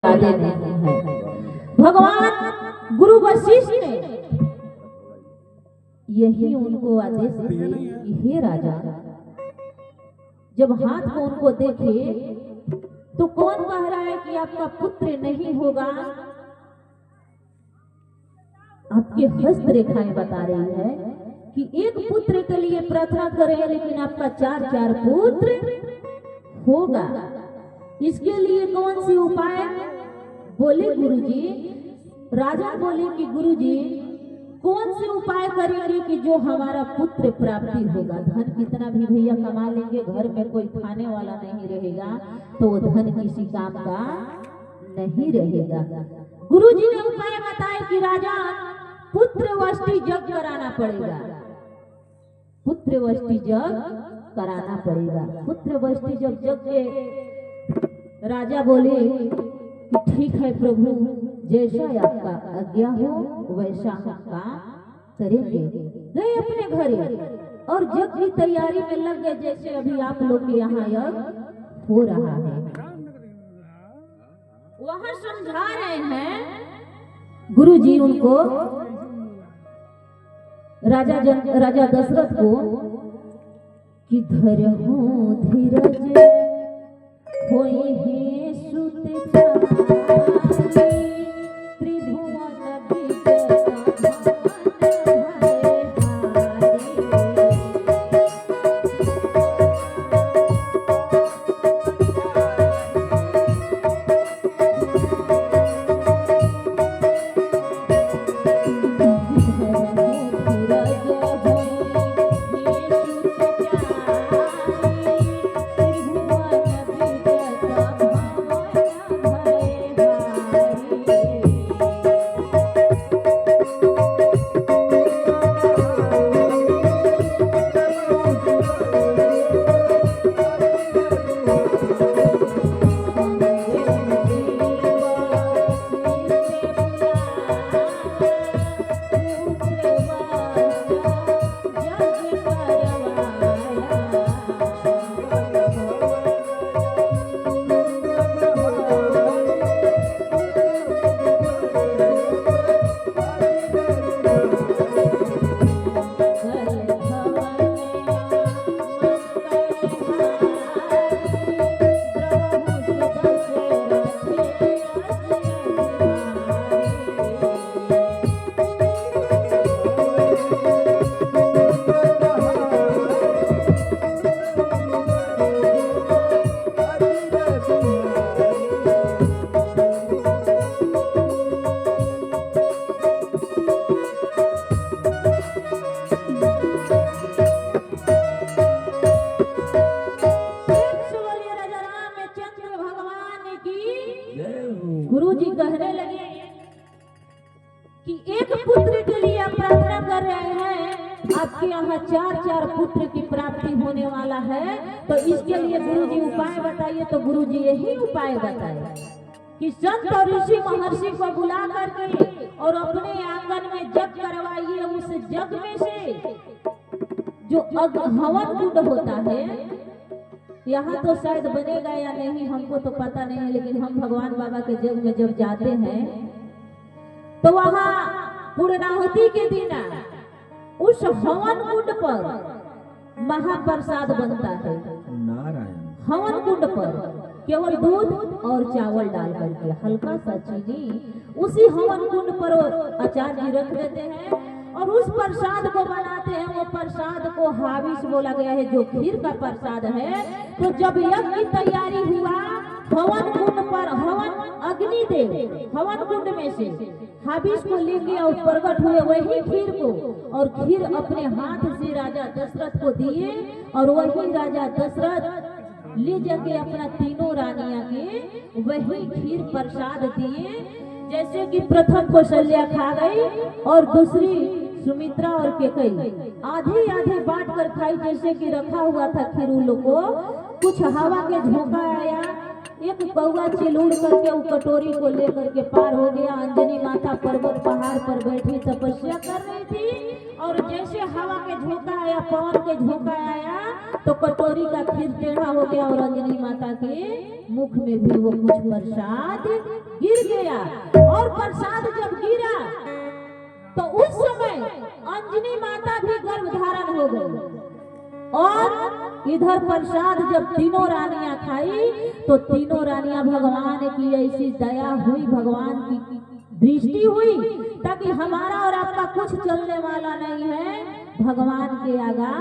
आगे नहीं है। भगवान गुरु वशिष्ठ ने यही उनको आदेश दिए कि हे राजा, जब हाथ को उनको देखे तो कौन कह रहा है कि आपका पुत्र नहीं होगा? आपके हस्त रेखाएं बता रही है कि एक पुत्र के लिए प्रार्थना करें, लेकिन आपका चार चार पुत्र होगा। इसके लिए कौन सी उपाय? बोले गुरुजी, राजा बोले कि गुरुजी कौन से उपाय करेंगे कि जो हमारा पुत्र प्राप्ति होगा? धन कितना भी भैया कमा लेंगे, घर में कोई खाने वाला नहीं रहेगा तो वो धन किसी काम का नहीं रहेगा। गुरुजी ने उपाय बताए कि राजा पुत्र वष्टि यज्ञ कराना पड़ेगा, पुत्र वष्टि यज्ञ कराना पड़ेगा। पुत्र वष्टि जब यज्ञ, राजा बोले कि ठीक है प्रभु, जैसा आपका आज्ञा हो वैसा हम काम करेंगे। गए अपने घरे और यज्ञ की तैयारी में लग गए, जैसे अभी आप लोग के यहाँ यज्ञ हो रहा है। वहां समझा रहे हैं गुरुजी उनको, राजा दशरथ को कि धरहु धीरज होई है सुत गुरुजी कहने लगे कि एक पुत्र के लिए आप प्रार्थना कर रहे हैं, आपके यहाँ चार चार पुत्र की प्राप्ति होने वाला है, तो इसके लिए गुरुजी उपाय बताइए। तो गुरुजी यही उपाय बताए कि संत और ऋषि महर्षि को बुला करके और अपने आंगन में यज्ञ करवाइए। उस यज्ञ में से जो हवन कुंड होता है, यहाँ तो शायद बनेगा या नहीं हमको तो पता नहीं है, लेकिन हम भगवान बाबा के यज्ञ में जब जाते हैं तो वहाँ पूर्णाहुति के दिन उस हवन कुंड पर महाप्रसाद बनता है। हवन कुंड पर केवल दूध और चावल डाल करके हल्का सा चीनी उसी हवन कुंड पर आचार्य जी रख देते हैं और उस प्रसाद को बनाते हैं। वो प्रसाद को हाविस बोला गया है, जो खीर का प्रसाद है। तो जब यज्ञ की तैयारी हुआ, हवन कुंड पर हवन अग्नि देव हवन कुंड में से हाविस को लेके और प्रकट हुए वही खीर को, और खीर अपने हाथ से राजा दशरथ को दिए और वही राजा दशरथ ले जाके अपना तीनों रानियां के वही खीर प्रसाद दिए। जैसे कि प्रथम कौशल्या खा गई और दूसरी सुमित्रा और केकई आधे आधे बांट कर खाई। जैसे कि रखा हुआ था खीर उन लोग को, कुछ हवा के झोंका आया, एक कौवा चिलूड़ करके वो कटोरी को लेकर के पार हो गया। अंजनी माता पर्वत पहाड़ पर बैठी तपस्या कर रही थी और जैसे हवा के झोंका आया, पवन के झोंका आया, तो कटोरी का खीर टेढ़ा हो गया और अंजनी माता के मुख में भी वो कुछ प्रसाद गिर गया। और प्रसाद जब गिरा तो उस समय अंजनी माता भी गर्भ धारण हो गई। और इधर प्रसाद जब तीनों रानियां खाई तो तीनों रानियां भगवान की ऐसी दया हुई, भगवान की दृष्टि हुई, ताकि हमारा और आपका कुछ चलने वाला नहीं है, भगवान के आगा